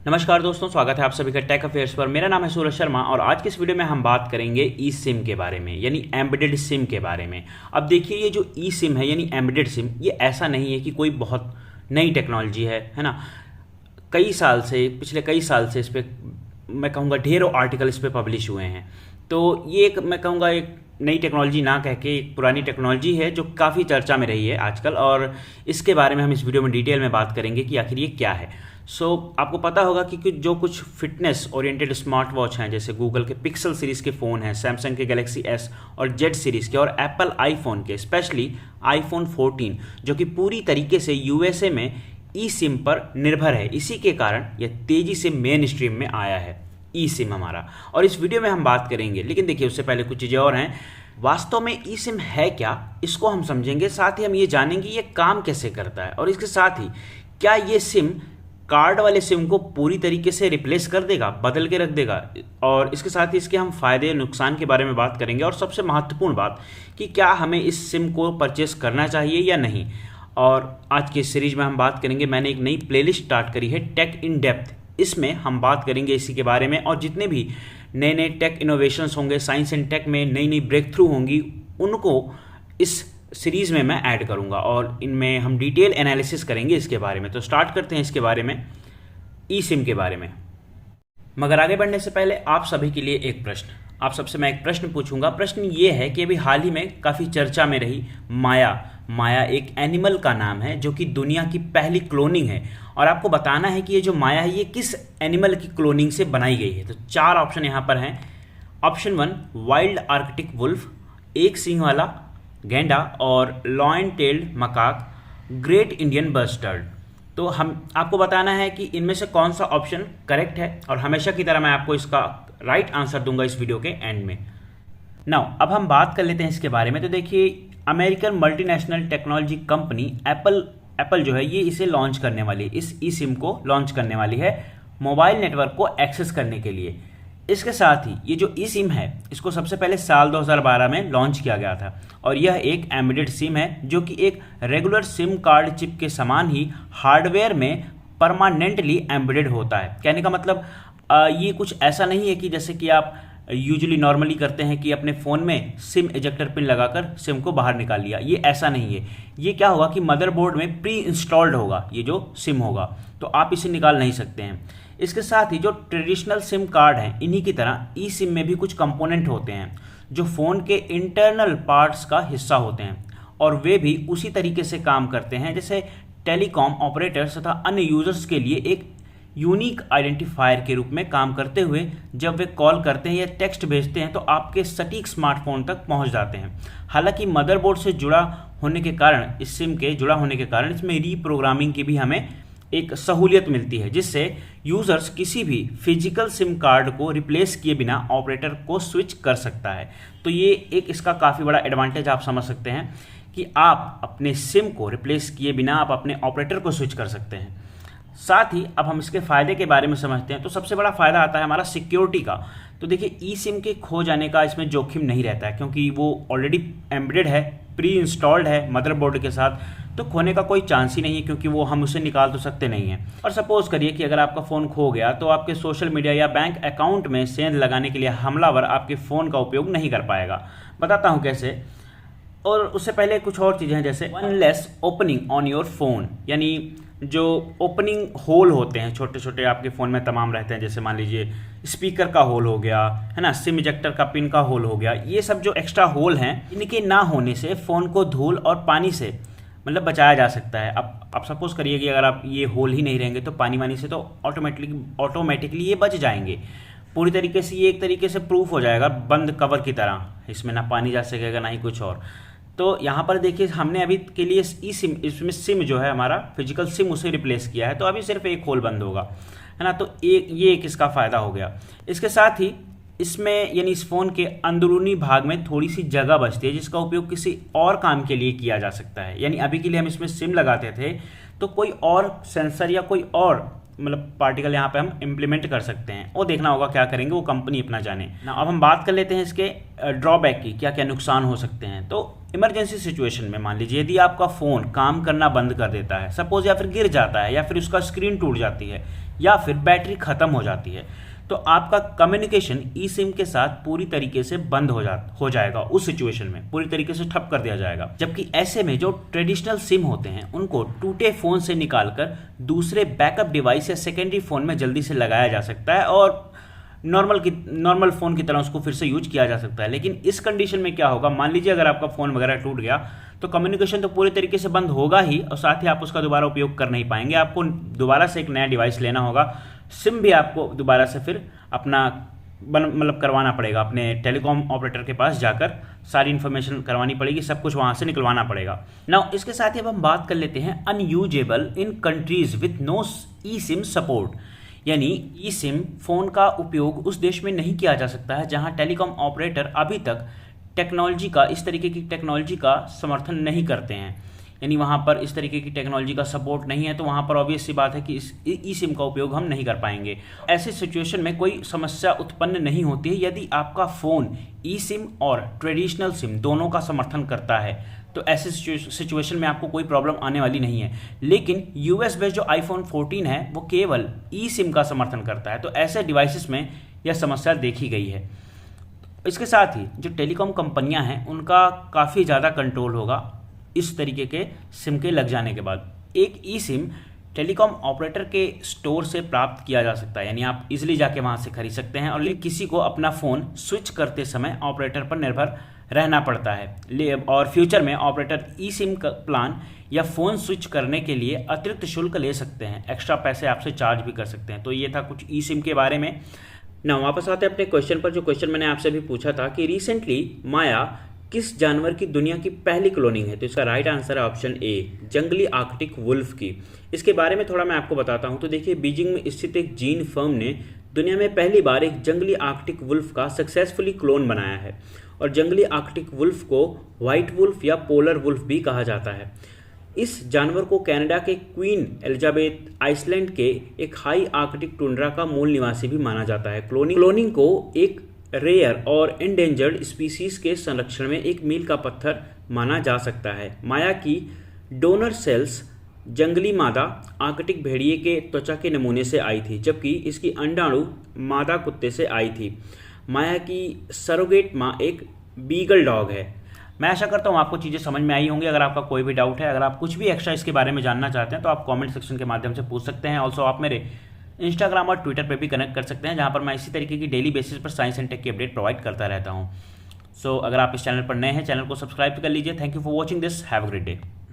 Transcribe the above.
नमस्कार दोस्तों, स्वागत है आप सभी का टेक अफेयर्स पर। मेरा नाम है सूरज शर्मा और आज की इस वीडियो में हम बात करेंगे ई सिम के बारे में, यानी एम्बेडेड सिम के बारे में। अब देखिए, ये जो ई सिम है यानी एम्बेडेड सिम, ये ऐसा नहीं है कि कोई बहुत नई टेक्नोलॉजी है ना। पिछले कई साल से इस पर मैं कहूँगा ढेरों आर्टिकल इस पर पब्लिश हुए हैं। तो ये मैं कहूँगा एक नई टेक्नोलॉजी ना कह के एक पुरानी टेक्नोलॉजी है जो काफ़ी चर्चा में रही है आजकल, और इसके बारे में हम इस वीडियो में डिटेल में बात करेंगे कि आखिर ये क्या है। आपको पता होगा कि जो कुछ फिटनेस ओरिएंटेड स्मार्ट वॉच हैं, जैसे गूगल के पिक्सल सीरीज़ के फ़ोन हैं, सैमसंग के गैलेक्सी एस और जेड सीरीज़ के, और एप्पल आईफोन के, स्पेशली आईफोन 14 जो कि पूरी तरीके से यूएसए में ई सिम पर निर्भर है। इसी के कारण यह तेज़ी से मेन स्ट्रीम में आया है ई सिम हमारा, और इस वीडियो में हम बात करेंगे। लेकिन देखिए, उससे पहले कुछ चीज़ें और हैं। वास्तव में ई सिम है क्या, इसको हम समझेंगे। साथ ही हम ये जानेंगे ये काम कैसे करता है, और इसके साथ ही क्या ये सिम कार्ड वाले सिम को पूरी तरीके से रिप्लेस कर देगा, बदल के रख देगा। और इसके साथ ही इसके हम फ़ायदे नुकसान के बारे में बात करेंगे, और सबसे महत्वपूर्ण बात कि क्या हमें इस सिम को परचेस करना चाहिए या नहीं। और आज की सीरीज में हम बात करेंगे, मैंने एक नई प्लेलिस्ट स्टार्ट करी है, टेक इन डेप्थ। इसमें हम बात करेंगे इसी के बारे में, और जितने भी नए नए टेक इनोवेशंस होंगे, साइंस एंड टेक में नई नई ब्रेक थ्रू होंगी, उनको इस सीरीज़ में मैं ऐड करूंगा, और इनमें हम डिटेल एनालिसिस करेंगे इसके बारे में। तो स्टार्ट करते हैं इसके बारे में, ई सिम के बारे में। मगर आगे बढ़ने से पहले आप सभी के लिए एक प्रश्न, आप सबसे मैं एक प्रश्न पूछूंगा। प्रश्न ये है कि अभी हाल ही में काफ़ी चर्चा में रही माया एक एनिमल का नाम है जो कि दुनिया की पहली क्लोनिंग है, और आपको बताना है कि ये जो माया है ये किस एनिमल की क्लोनिंग से बनाई गई है। तो 4 ऑप्शन यहाँ पर हैं। ऑप्शन 1 वाइल्ड आर्कटिक वुल्फ, एक सींग वाला गैंडा, और lion tailed macaque, great Indian bustard. तो हम आपको बताना है कि इनमें से कौन सा ऑप्शन करेक्ट है, और हमेशा की तरह मैं आपको इसका राइट आंसर दूंगा इस वीडियो के एंड में। नाउ अब हम बात कर लेते हैं इसके बारे में। तो देखिए, American multinational technology company Apple जो है ये इसे लॉन्च करने वाली है, इस ई सिम को लॉन्च करने वाली है मोबाइल नेटवर्क को एक्सेस करने के लिए। इसके साथ ही ये जो ई सिम है इसको सबसे पहले साल 2012 में लॉन्च किया गया था, और यह एक एम्बेडेड सिम है जो कि एक रेगुलर सिम कार्ड चिप के समान ही हार्डवेयर में परमानेंटली एम्बेडेड होता है। कहने का मतलब ये कुछ ऐसा नहीं है कि जैसे कि आप यूजुअली नॉर्मली करते हैं कि अपने फ़ोन में सिम इजेक्टर पिन लगाकर सिम को बाहर निकाल लिया। ये ऐसा नहीं है। ये क्या होगा कि मदरबोर्ड में प्री इंस्टॉल्ड होगा ये जो सिम होगा, तो आप इसे निकाल नहीं सकते हैं। इसके साथ ही जो ट्रेडिशनल सिम कार्ड हैं, इन्हीं की तरह ई सिम में भी कुछ कंपोनेंट होते हैं जो फ़ोन के इंटरनल पार्ट्स का हिस्सा होते हैं, और वे भी उसी तरीके से काम करते हैं जैसे टेलीकॉम ऑपरेटर्स तथा अन्य यूजर्स के लिए एक यूनिक आइडेंटिफायर के रूप में काम करते हुए जब वे कॉल करते हैं या टेक्स्ट भेजते हैं तो आपके सटीक स्मार्टफोन तक पहुंच जाते हैं। हालांकि मदरबोर्ड से जुड़ा होने के कारण, इस सिम के जुड़ा होने के कारण इसमें रीप्रोग्रामिंग की भी हमें एक सहूलियत मिलती है, जिससे यूज़र्स किसी भी फिजिकल सिम कार्ड को रिप्लेस किए बिना ऑपरेटर को स्विच कर सकता है। तो ये एक इसका काफ़ी बड़ा एडवांटेज आप समझ सकते हैं कि आप अपने सिम को रिप्लेस किए बिना आप अपने ऑपरेटर को स्विच कर सकते हैं। साथ ही अब हम इसके फ़ायदे के बारे में समझते हैं। तो सबसे बड़ा फ़ायदा आता है हमारा सिक्योरिटी का। तो देखिए, ई सिम के खो जाने का इसमें जोखिम नहीं रहता है, क्योंकि वो ऑलरेडी एम्बेडेड है, प्री इंस्टॉल्ड है मदरबोर्ड के साथ, तो खोने का कोई चांस ही नहीं है, क्योंकि वो हम उसे निकाल तो सकते नहीं हैं। और सपोज करिए कि अगर आपका फ़ोन खो गया तो आपके सोशल मीडिया या बैंक अकाउंट में सेंध लगाने के लिए हमलावर आपके फ़ोन का उपयोग नहीं कर पाएगा। बताता हूँ कैसे। और उससे पहले कुछ और चीज़ें हैं, जैसे one less opening on your phone, यानी जो ओपनिंग होल होते हैं छोटे छोटे आपके फ़ोन में तमाम रहते हैं, जैसे मान लीजिए स्पीकर का होल हो गया है ना, सिम इजेक्टर का पिन का होल हो गया, ये सब जो एक्स्ट्रा होल हैं, इनके ना होने से फ़ोन को धूल और पानी से मतलब बचाया जा सकता है। अब आप सपोज करिए कि अगर आप ये होल ही नहीं रहेंगे तो पानी वानी से तो ऑटोमेटिकली ये बच जाएंगे पूरी तरीके से। ये एक तरीके से प्रूफ हो जाएगा बंद कवर की तरह, इसमें ना पानी जा सकेगा ना ही कुछ और। तो यहाँ पर देखिए, हमने अभी के लिए ई सिम, इसमें सिम जो है हमारा फिजिकल सिम, उसे रिप्लेस किया है, तो अभी सिर्फ एक होल बंद होगा, है ना। तो ये एक इसका फ़ायदा हो गया। इसके साथ ही इसमें यानी इस फ़ोन के अंदरूनी भाग में थोड़ी सी जगह बचती है जिसका उपयोग किसी और काम के लिए किया जा सकता है। यानी अभी के लिए हम इसमें सिम लगाते थे तो कोई और सेंसर या कोई और मतलब पार्टिकल यहाँ पे हम इम्प्लीमेंट कर सकते हैं, वो देखना होगा क्या करेंगे, वो कंपनी अपना जाने ना। अब हम बात कर लेते हैं इसके ड्रॉबैक की, क्या क्या नुकसान हो सकते हैं। तो इमरजेंसी सिचुएशन में मान लीजिए यदि आपका फ़ोन काम करना बंद कर देता है सपोज, या फिर गिर जाता है, या फिर उसका स्क्रीन टूट जाती है, या फिर बैटरी ख़त्म हो जाती है, तो आपका कम्युनिकेशन ई सिम के साथ पूरी तरीके से बंद हो जाएगा। उस सिचुएशन में पूरी तरीके से ठप कर दिया जाएगा। जबकि ऐसे में जो ट्रेडिशनल सिम होते हैं उनको टूटे फ़ोन से निकालकर दूसरे बैकअप डिवाइस या सेकेंडरी फ़ोन में जल्दी से लगाया जा सकता है और नॉर्मल फ़ोन की तरह उसको फिर से यूज किया जा सकता है। लेकिन इस कंडीशन में क्या होगा, मान लीजिए अगर आपका फ़ोन वगैरह टूट गया तो कम्युनिकेशन तो पूरी तरीके से बंद होगा ही, और साथ ही आप उसका दोबारा उपयोग कर नहीं पाएंगे। आपको दोबारा से एक नया डिवाइस लेना होगा, सिम भी आपको दोबारा से फिर अपना मतलब करवाना पड़ेगा, अपने टेलीकॉम ऑपरेटर के पास जाकर सारी इन्फॉर्मेशन करवानी पड़ेगी, सब कुछ वहाँ से निकलवाना पड़ेगा। नाउ इसके साथ ही अब हम बात कर लेते हैं unusable in countries with no E SIM support, यानी ई सिम फ़ोन का उपयोग उस देश में नहीं किया जा सकता है जहाँ टेलीकॉम ऑपरेटर अभी तक इस तरीके की टेक्नोलॉजी का समर्थन नहीं करते हैं, यानी वहाँ पर इस तरीके की टेक्नोलॉजी का सपोर्ट नहीं है, तो वहाँ पर ऑब्वियस सी बात है कि इस ई सिम का उपयोग हम नहीं कर पाएंगे। ऐसे सिचुएशन में कोई समस्या उत्पन्न नहीं होती है यदि आपका फ़ोन ई सिम और ट्रेडिशनल सिम दोनों का समर्थन करता है, तो ऐसे सिचुएशन में आपको कोई प्रॉब्लम आने वाली नहीं है। लेकिन यूएस बेस्ड जो आईफोन 14 है वो केवल ई सिम का समर्थन करता है, तो ऐसे डिवाइसेस में यह समस्या देखी गई है। इसके साथ ही जो टेलीकॉम कंपनियां हैं उनका काफ़ी ज़्यादा कंट्रोल होगा इस तरीके के सिम के लग जाने के बाद। एक ई सिम टेलीकॉम ऑपरेटर के स्टोर से प्राप्त किया जा सकता है, यानी आप इजीली जाके वहाँ से खरीद सकते हैं, और किसी को अपना फ़ोन स्विच करते समय ऑपरेटर पर निर्भर रहना पड़ता है। और फ्यूचर में ऑपरेटर ई सिम का प्लान या फ़ोन स्विच करने के लिए अतिरिक्त शुल्क ले सकते हैं, एक्स्ट्रा पैसे आपसे चार्ज भी कर सकते हैं। तो ये था कुछ ई सिम के बारे में। ना वापस आते हैं अपने क्वेश्चन पर, जो क्वेश्चन मैंने आपसे भी पूछा था कि रिसेंटली माया किस जानवर की दुनिया की पहली क्लोनिंग है, तो इसका राइट आंसर है ऑप्शन ए, जंगली आर्कटिक वुल्फ की। इसके बारे में थोड़ा मैं आपको बताता हूं। तो देखिए, बीजिंग में स्थित एक जीन फर्म ने दुनिया में पहली बार एक जंगली आर्कटिक वुल्फ का सक्सेसफुली क्लोन बनाया है, और जंगली आर्कटिक वुल्फ को व्हाइट वुल्फ या पोलर वुल्फ भी कहा जाता है। इस जानवर को कनाडा के क्वीन एलिजाबेथ आइसलैंड के एक हाई आर्कटिक टुंड्रा का मूल निवासी भी माना जाता है। क्लोनिंग को एक रेयर और एंडेंजर्ड स्पीसीज के संरक्षण में एक मील का पत्थर माना जा सकता है। माया की डोनर सेल्स जंगली मादा आर्कटिक भेड़िए के त्वचा के नमूने से आई थी, जबकि इसकी अंडाणु मादा कुत्ते से आई थी। माया की सरोगेट माँ एक बीगल डॉग है। मैं आशा करता हूँ आपको चीज़ें समझ में आई होंगी। अगर आपका कोई भी डाउट है, अगर आप कुछ भी एक्स्ट्रा इसके बारे में जानना चाहते हैं, तो आप कमेंट सेक्शन के माध्यम से पूछ सकते हैं। ऑल्सो आप मेरे इंस्टाग्राम और ट्विटर पे भी कनेक्ट कर सकते हैं, जहाँ पर मैं इसी तरीके की डेली बेसिस पर साइंस एंड टेक की अपडेट प्रोवाइड करता रहता हूँ। सो अगर आप इस चैनल पर नए हैं, चैनल को सब्सक्राइब कर लीजिए। Thank you for watching this, have a great day.